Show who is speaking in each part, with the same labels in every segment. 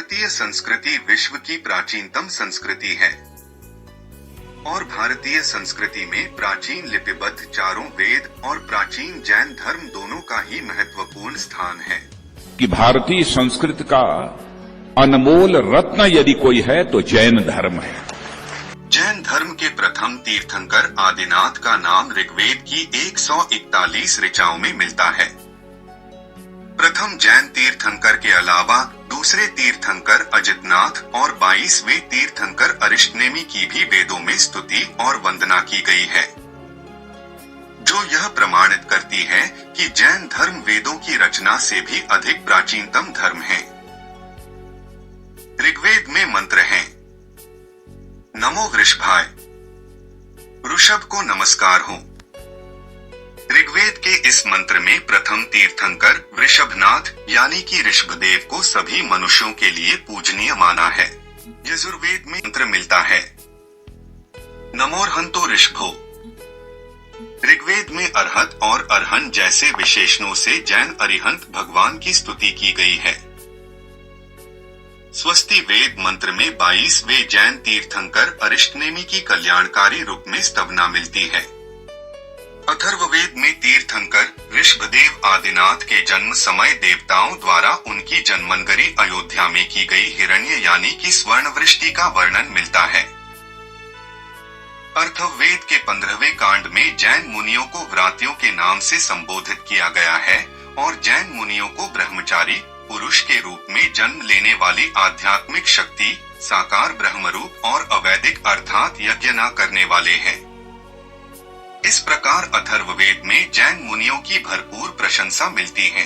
Speaker 1: भारतीय संस्कृति विश्व की प्राचीनतम संस्कृति है और भारतीय संस्कृति में प्राचीन लिपिबद्ध चारों वेद और प्राचीन जैन धर्म दोनों का ही महत्वपूर्ण स्थान है
Speaker 2: कि भारतीय संस्कृति का अनमोल रत्न यदि कोई है तो जैन धर्म है।
Speaker 1: जैन धर्म के प्रथम तीर्थंकर आदिनाथ का नाम ऋग्वेद की 141 ऋचाओं में मिलता है। प्रथम जैन तीर्थंकर के अलावा दूसरे तीर्थंकर अजितनाथ और 22वें तीर्थंकर अरिष्टनेमि की भी वेदों में स्तुति और वंदना की गई है, जो यह प्रमाणित करती है कि जैन धर्म वेदों की रचना से भी अधिक प्राचीनतम धर्म है। ऋग्वेद में मंत्र हैं, नमो वृषभाय, वृषभ को नमस्कार हो। ऋग्वेद के इस मंत्र में प्रथम तीर्थंकर वृषभनाथ यानी कि ऋषभदेव को सभी मनुष्यों के लिए पूजनीय माना है। यजुर्वेद में मंत्र मिलता है, नमोर्हंतो ऋषभो। ऋग्वेद में अर्हत और अर्हन जैसे विशेषणों से जैन अरिहंत भगवान की स्तुति की गई है। स्वस्ति वेद मंत्र में 22वें जैन तीर्थंकर अरिष्टनेमि की कल्याणकारी रूप में स्तवना मिलती है। अथर्ववेद में तीर्थंकर ऋषभदेव आदिनाथ के जन्म समय देवताओं द्वारा उनकी जन्मनगरी अयोध्या में की गई हिरण्य यानी कि स्वर्णवृष्टि का वर्णन मिलता है। अथर्ववेद के 15वें कांड में जैन मुनियों को व्रात्यों के नाम से संबोधित किया गया है और जैन मुनियों को ब्रह्मचारी पुरुष के रूप में जन्म लेने वाली आध्यात्मिक शक्ति, साकार ब्रह्मरूप और अवैदिक अर्थात यज्ञ न करने वाले हैं। इस प्रकार अथर्ववेद में जैन मुनियों की भरपूर प्रशंसा मिलती है।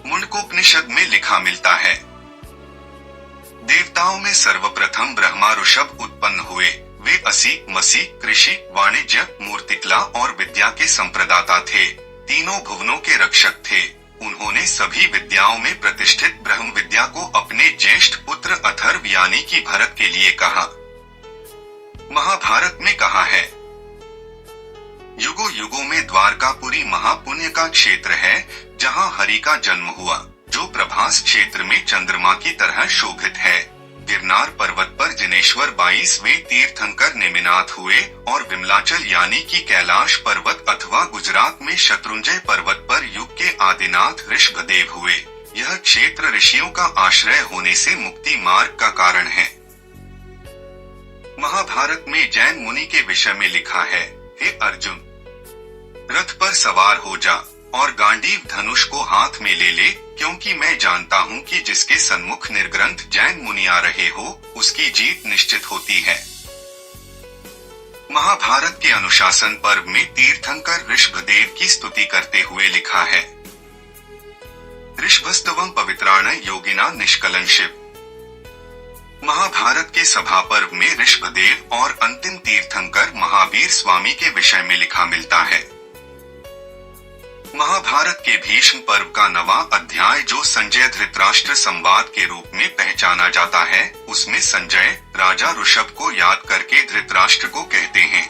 Speaker 1: मुंडकोपनिषद में लिखा मिलता है, देवताओं में सर्वप्रथम ब्रह्मा ऋषभ उत्पन्न हुए। वे असी, मसी, कृषि, वाणिज्य, मूर्तिकला और विद्या के संप्रदाता थे। तीनों भुवनों के रक्षक थे। उन्होंने सभी विद्याओं में प्रतिष्ठित ब्रह्म विद्या को अपने ज्येष्ठ पुत्र अथर्व यानी कि भरत के लिए कहा। महाभारत में कहा है, युगों युगों में द्वारकापुरी महापुण्य का क्षेत्र है, जहां हरि का जन्म हुआ, जो प्रभास क्षेत्र में चंद्रमा की तरह शोभित है। गिरनार पर्वत पर जिनेश्वर 22वें तीर्थंकर नेमिनाथ हुए और विमलाचल यानी कि कैलाश पर्वत अथवा गुजरात में शत्रुंजय पर्वत पर युग के आदिनाथ ऋषभदेव हुए। यह क्षेत्र ऋषियों का आश्रय होने से मुक्ति मार्ग का कारण है। महाभारत में जैन मुनि के विषय में लिखा है, हे अर्जुन, रथ पर सवार हो जा और गांडीव धनुष को हाथ में ले ले, क्योंकि मैं जानता हूँ कि जिसके सन्मुख निर्ग्रंथ जैन मुनि आ रहे हो, उसकी जीत निश्चित होती है। महाभारत के अनुशासन पर्व में तीर्थंकर ऋषभदेव की स्तुति करते हुए लिखा है, ऋषभस्तवं पवित्राण योगिना निष्कलं शिव। महाभारत के सभा पर्व में ऋषभदेव और अंतिम तीर्थंकर महावीर स्वामी के विषय में लिखा मिलता है। महाभारत के भीष्म पर्व का 9वां अध्याय जो संजय धृतराष्ट्र संवाद के रूप में पहचाना जाता है, उसमें संजय राजा ऋषभ को याद करके धृतराष्ट्र को कहते हैं,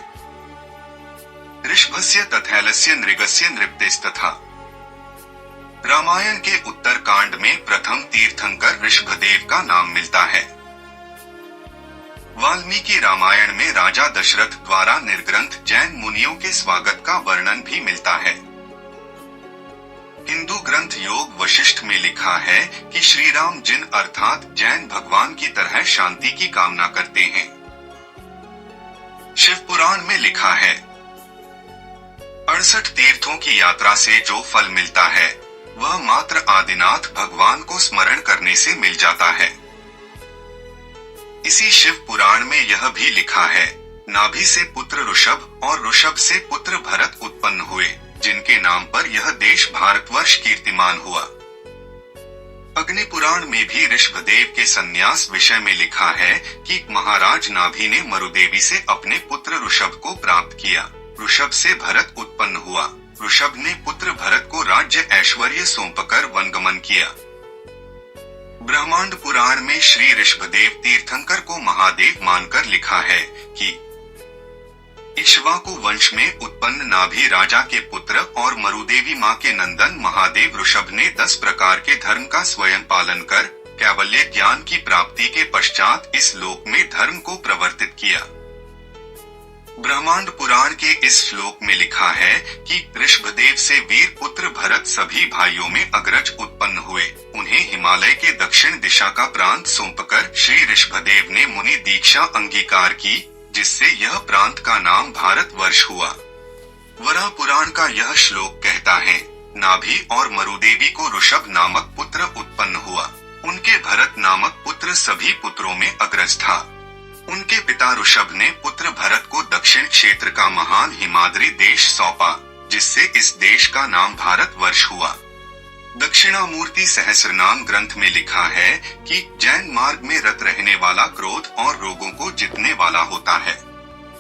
Speaker 1: ऋषभस्य तथैलस्य नृगस्य नृप्तेस्तथा। रामायण के उत्तर कांड में प्रथम तीर्थंकर ऋषभदेव का नाम मिलता है। वाल्मीकि रामायण में राजा दशरथ द्वारा निर्ग्रंथ जैन मुनियों के स्वागत का वर्णन भी मिलता है। हिंदू ग्रंथ योग वशिष्ठ में लिखा है कि श्री राम जिन अर्थात जैन भगवान की तरह शांति की कामना करते हैं। शिव पुराण में लिखा है, 68 तीर्थों की यात्रा से जो फल मिलता है, वह मात्र आदिनाथ भगवान को स्मरण करने से मिल जाता है। इसी शिव पुराण में यह भी लिखा है, नाभि से पुत्र ऋषभ और ऋषभ से पुत्र भरत उत्पन्न हुए, जिनके नाम पर यह देश भारतवर्ष कीर्तिमान हुआ। अग्नि पुराण में भी ऋषभदेव के संन्यास विषय में लिखा है कि महाराज नाभि ने मरुदेवी से अपने पुत्र ऋषभ को प्राप्त किया। ऋषभ से भरत उत्पन्न हुआ। ऋषभ ने पुत्र भरत को राज्य ऐश्वर्य सौंपकर वनगमन किया। ब्रह्मांड पुराण में श्री ऋषभदेव तीर्थंकर को महादेव मानकर लिखा है कि इक्ष्वाकु वंश में उत्पन्न नाभि राजा के पुत्र और मरुदेवी मां के नंदन महादेव ऋषभ ने 10 प्रकार के धर्म का स्वयं पालन कर कैवल्य ज्ञान की प्राप्ति के पश्चात इस लोक में धर्म को प्रवर्तित किया। ब्रह्मांड पुराण के इस श्लोक में लिखा है कि ऋषभदेव से वीर पुत्र भरत सभी भाइयों में अग्रज उत्पन्न हुए। उन्हें हिमालय के दक्षिण दिशा का प्रांत सौंपकर श्री ऋषभदेव ने मुनि दीक्षा अंगीकार की, जिससे यह प्रांत का नाम भारतवर्ष हुआ। वराह पुराण का यह श्लोक कहता है, नाभि और मरुदेवी को ऋषभ नामक पुत्र उत्पन्न हुआ। उनके भरत नामक पुत्र सभी पुत्रों में अग्रज था। उनके पिता ऋषभ ने पुत्र भरत को दक्षिण क्षेत्र का महान हिमाद्री देश सौंपा, जिससे इस देश का नाम भारतवर्ष हुआ। दक्षिणामूर्ति सहस्रनाम ग्रंथ में लिखा है कि जैन मार्ग में रत रहने वाला क्रोध और रोगों को जीतने वाला होता है।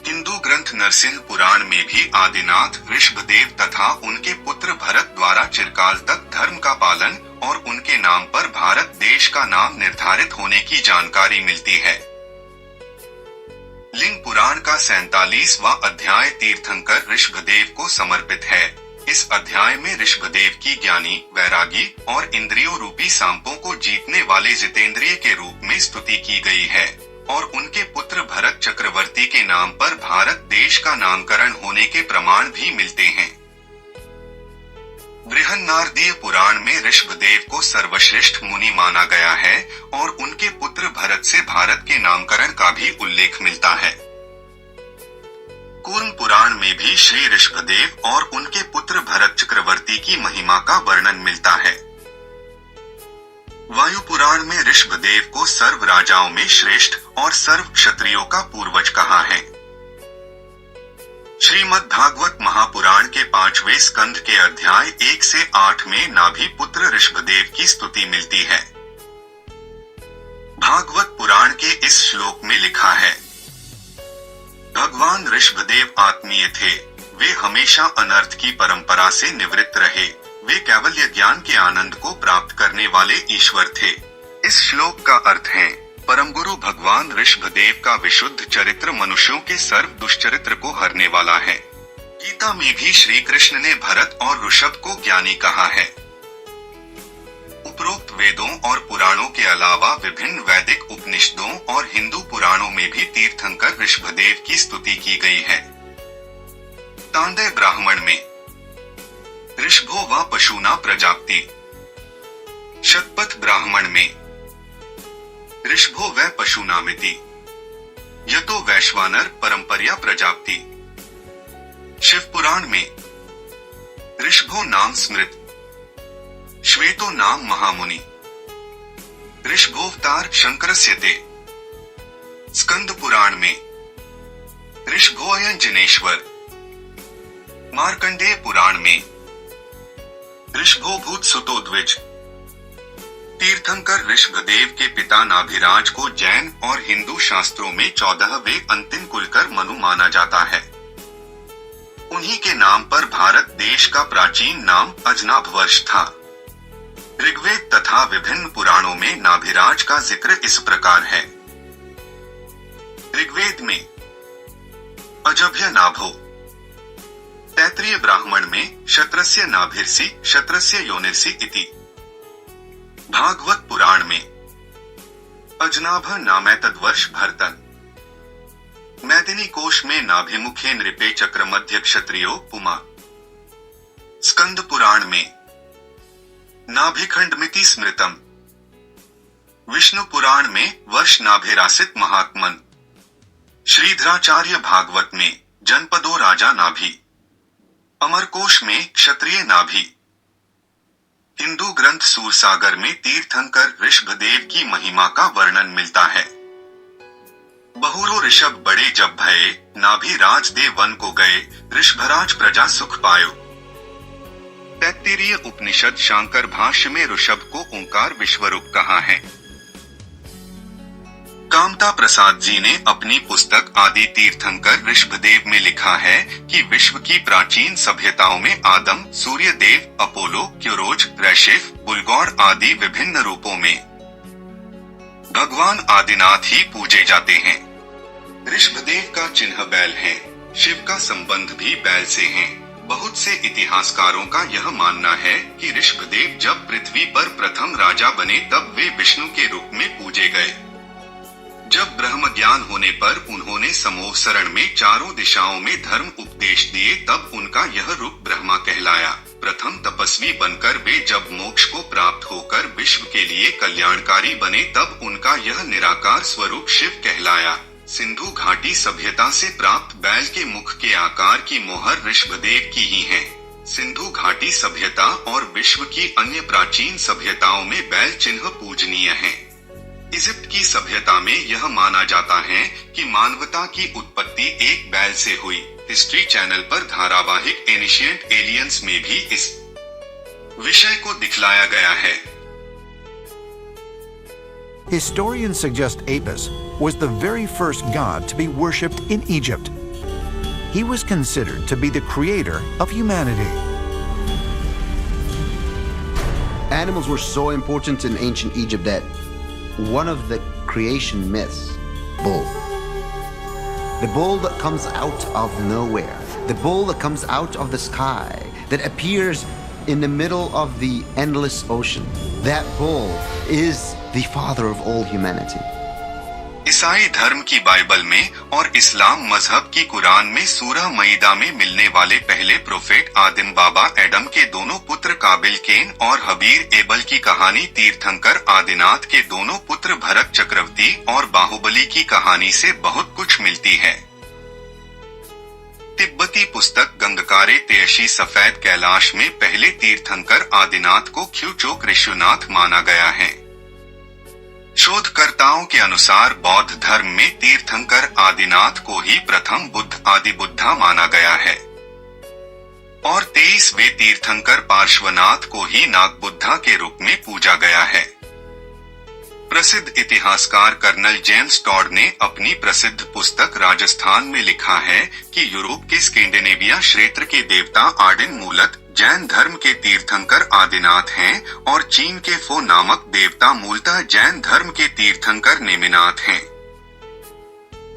Speaker 1: हिंदू ग्रंथ नरसिंह पुराण में भी आदिनाथ ऋषभदेव तथा उनके पुत्र भरत द्वारा चिरकाल तक धर्म का पालन और उनके नाम पर भारत देश का नाम निर्धारित होने की जानकारी मिलती है। लिंग पुराण का 47वां अध्याय तीर्थंकर ऋषभदेव को समर्पित है। इस अध्याय में ऋषभदेव की ज्ञानी, वैरागी और इंद्रियों रूपी सांपों को जीतने वाले जितेंद्रिय के रूप में स्तुति की गई है और उनके पुत्र भरत चक्रवर्ती के नाम पर भारत देश का नामकरण होने के प्रमाण भी मिलते हैं। बृहन्नारदीय पुराण में ऋषभदेव को सर्वश्रेष्ठ मुनि माना गया है और उनके पुत्र भरत से भारत के नामकरण का भी उल्लेख मिलता है। कूर्म पुराण में भी श्री ऋषभदेव और उनके पुत्र भरत चक्रवर्ती की महिमा का वर्णन मिलता है। वायु पुराण में ऋषभदेव को सर्व राजाओं में श्रेष्ठ और सर्व क्षत्रियों का पूर्वज कहा है। श्रीमद् भागवत महापुराण के 5वें स्कंध के अध्याय 1 से 8 में नाभि पुत्र ऋषभदेव की स्तुति मिलती है। भागवत पुराण के इस श्लोक में लिखा है, भगवान ऋषभदेव आत्मीय थे, वे हमेशा अनर्थ की परंपरा से निवृत्त रहे, वे कैवल्य ज्ञान के आनंद को प्राप्त करने वाले ईश्वर थे। इस श्लोक का अर्थ है, परम गुरु भगवान ऋषभदेव का विशुद्ध चरित्र मनुष्यों के सर्व दुष्चरित्र को हरने वाला है। गीता में भी श्री कृष्ण ने भरत और ऋषभ को ज्ञानी कहा है। उपरोक्त वेदों और पुराणों के अलावा विभिन्न वैदिक उपनिषदों और हिंदू पुराणों में भी तीर्थंकर ऋषभदेव की स्तुति की गई है। तांडय ब्राह्मण में ऋषभो व पशुना प्रजाप्ति, शतपथ ब्राह्मण में ऋषभो वै पशुनामिति, यतो वैश्वानर परंपर्या प्रजाप्ति। शिव पुराण में ऋषभो नाम स्मृत, श्वेतो नाम महामुनि, ऋषभोवतार शंकरस्यते। स्कंद पुराण में ऋषभोऽयं जिनेश्वर, मार्कंडेय पुराण में ऋषभो भूत सुतो द्विज। तीर्थंकर ऋषभदेव के पिता नाभिराज को जैन और हिंदू शास्त्रों में 14वें अंतिम कुलकर मनु माना जाता है। उन्हीं के नाम पर भारत देश का प्राचीन नाम अजनाभवर्ष था। ऋग्वेद तथा विभिन्न पुराणों में नाभिराज का जिक्र इस प्रकार है। ऋग्वेद में अजभ्य नाभो, तैत्रीय ब्राह्मण में क्षत्रस्य नाभिर्षि क्षत्रस्य योनिर्षि इति। भागवत पुराण में अजनाभ नामैतद्वर्ष भरतन। मैदिनी कोश में नाभिमुखे नृपे चक्र मध्य क्षत्रियो पुमा। स्कंद पुराण में नाभिखंडमिति स्मृतम। विष्णु पुराण में वर्ष नाभिरासित महात्मन। श्रीधराचार्य भागवत में जनपदो राजा नाभि। अमरकोश में क्षत्रिय नाभि। हिंदू ग्रंथ सूरसागर में तीर्थंकर ऋषभदेव की महिमा का वर्णन मिलता है। बहुरो ऋषभ बड़े जब भये, नाभि राज दे वन को गए, ऋषभराज प्रजा सुख पायो। तैत्तिरीय उपनिषद शांकर भाष्य में ऋषभ को ओंकार विश्वरूप कहा है। कामता प्रसाद जी ने अपनी पुस्तक आदि तीर्थंकर ऋषभदेव में लिखा है कि विश्व की प्राचीन सभ्यताओं में आदम, सूर्यदेव, अपोलो, क्यूरोज, रैशिफ, बुलगौड़ आदि विभिन्न रूपों में भगवान आदिनाथ ही पूजे जाते हैं। ऋषभदेव का चिन्ह बैल है। शिव का संबंध भी बैल से है। बहुत से इतिहासकारों का यह मानना है कि ऋषभदेव जब पृथ्वी पर प्रथम राजा बने तब वे विष्णु के रूप में पूजे गए। जब ब्रह्म ज्ञान होने पर उन्होंने समोसरण में चारों दिशाओं में धर्म उपदेश दिए तब उनका यह रूप ब्रह्मा कहलाया। प्रथम तपस्वी बनकर वे जब मोक्ष को प्राप्त होकर विश्व के लिए कल्याणकारी बने तब उनका यह निराकार स्वरूप शिव कहलाया। सिंधु घाटी सभ्यता से प्राप्त बैल के मुख के आकार की मोहर ऋषभदेव की ही है। सिंधु घाटी सभ्यता और विश्व की अन्य प्राचीन सभ्यताओं में बैल चिन्ह पूजनीय है। इजिप्ट की सभ्यता में यह माना जाता है कि मानवता की उत्पत्ति एक बैल से हुई। हिस्ट्री चैनल पर धारावाहिक एनिशिएंट एलियंस में भी इस विषय को दिखलाया गया है।
Speaker 3: Historians suggest Apis was the very first god to be worshipped in Egypt. He was considered to be the creator of humanity.
Speaker 4: Animals were so important in ancient Egypt that one of the creation myths, bull. The bull that comes out of nowhere, the bull that comes out of the sky, that appears in the middle of the endless ocean. That bull is the father of all humanity.
Speaker 1: ईसाई धर्म की Bible में और इस्लाम मजहब की कुरान में सूरह मईदा में मिलने वाले पहले प्रोफेट आदिम बाबा एडम के दोनों पुत्र काबिल केन और हबीर एबल की कहानी, तीर्थंकर आदिनाथ के दोनों पुत्र भरत चक्रवर्ती और बाहुबली की कहानी से बहुत कुछ मिलती है। तिब्बती पुस्तक गंगकारे तेयशी सफेद कैलाश में पहले तीर्थंकर आदिनाथ को ख्यूचोक ऋषिनाथ माना गया है। शोधकर्ताओं के अनुसार बौद्ध धर्म में तीर्थंकर आदिनाथ को ही प्रथम बुद्ध आदि बुद्धा माना गया है और 23वें तीर्थंकर पार्श्वनाथ को ही नाग बुद्धा के रूप में पूजा गया है। प्रसिद्ध इतिहासकार कर्नल जेम्स टॉड ने अपनी प्रसिद्ध पुस्तक राजस्थान में लिखा है कि यूरोप के स्कैंडिनेविया क्षेत्र के देवता आर्डिन मूलत जैन धर्म के तीर्थंकर आदिनाथ हैं और चीन के फो नामक देवता मूलतः जैन धर्म के तीर्थंकर नेमिनाथ हैं।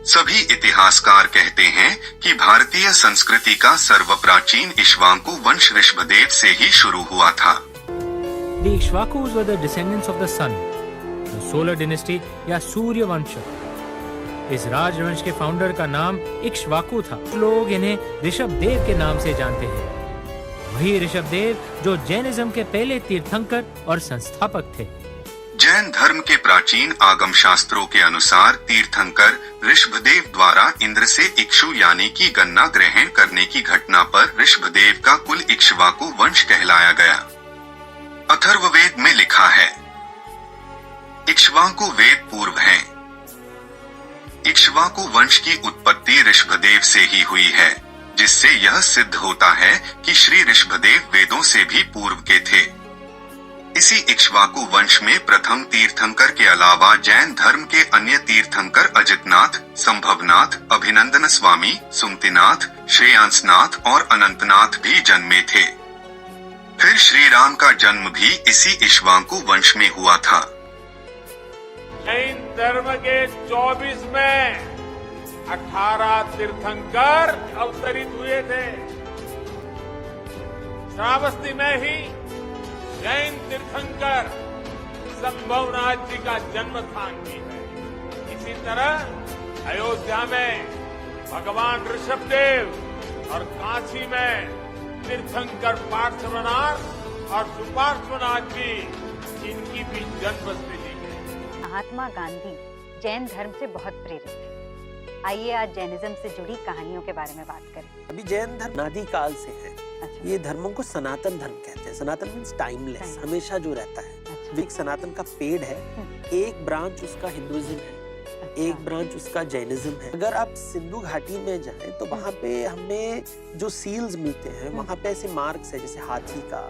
Speaker 1: सभी इतिहासकार कहते हैं कि भारतीय संस्कृति का सर्वप्राचीन इक्ष्वाकु वंश ऋषभदेव से ही शुरू हुआ था।
Speaker 5: The Ikshvakus were the descendants of the sun, the solar dynasty या सूर्य वंश। इस राजवंश के फाउंडर का नाम इक्ष्वाकु था। लोग इन्हें ऋषभदेव के नाम से जानते हैं। वही ऋषभदेव जो जैनिज्म के पहले तीर्थंकर और संस्थापक थे।
Speaker 1: जैन धर्म के प्राचीन आगम शास्त्रों के अनुसार तीर्थंकर ऋषभदेव द्वारा इंद्र से इक्ष्वाकु यानी कि गन्ना ग्रहण करने की घटना पर ऋषभदेव का कुल इक्ष्वाकु वंश कहलाया गया। अथर्ववेद में लिखा है, इक्ष्वाकु वेद पूर्व हैं। इक्ष्वाकु वंश की उत्पत्ति ऋषभदेव से ही हुई है, जिससे यह सिद्ध होता है कि श्री ऋषभदेव वेदों से भी पूर्व के थे। इसी इक्ष्वाकु वंश में प्रथम तीर्थंकर के अलावा जैन धर्म के अन्य तीर्थंकर अजितनाथ, संभवनाथ, अभिनंदन स्वामी, सुमतिनाथ, श्रेयांसनाथ और अनंतनाथ भी जन्मे थे। फिर श्री राम का जन्म भी इसी इक्ष्वाकु वंश में हुआ था।
Speaker 6: जैन धर्म के 24 में 18 तीर्थंकर अवतरित हुए थे। श्रावस्ती में ही जैन तीर्थंकर संभवनाथ जी का जन्म स्थान भी है। इसी तरह अयोध्या में भगवान ऋषभदेव और काशी में तीर्थंकर पार्श्वनाथ और सुपार्श्वनाथ जी, इनकी भी जन्म स्थली है।
Speaker 7: महात्मा गांधी जैन धर्म से बहुत प्रेरित थे। आइए आज जैनिज्म से जुड़ी कहानियों के बारे में बात करें।
Speaker 8: अभी जैन धर्म अनादि काल से है।
Speaker 7: अच्छा।
Speaker 8: ये धर्मों को सनातन धर्म कहते हैं। सनातन मीन्स टाइमलेस, हमेशा जो रहता है।
Speaker 7: अच्छा।
Speaker 8: एक सनातन का पेड़ है, एक ब्रांच उसका हिंदुइज्म है,
Speaker 7: अच्छा।
Speaker 8: एक ब्रांच उसका जैनिज्म है। अगर आप सिंधु घाटी में जाएं तो वहाँ पे हमें जो सील्स मिलते हैं, वहाँ पे ऐसे मार्क्स है जैसे हाथी का,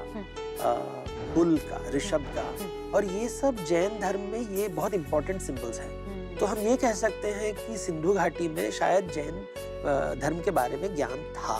Speaker 8: बुल का, ऋषभ का, और ये सब जैन धर्म में ये बहुत इंपॉर्टेंट सिंबल्स हैं। तो हम ये कह सकते हैं कि सिंधु घाटी में शायद जैन धर्म के बारे में ज्ञान था।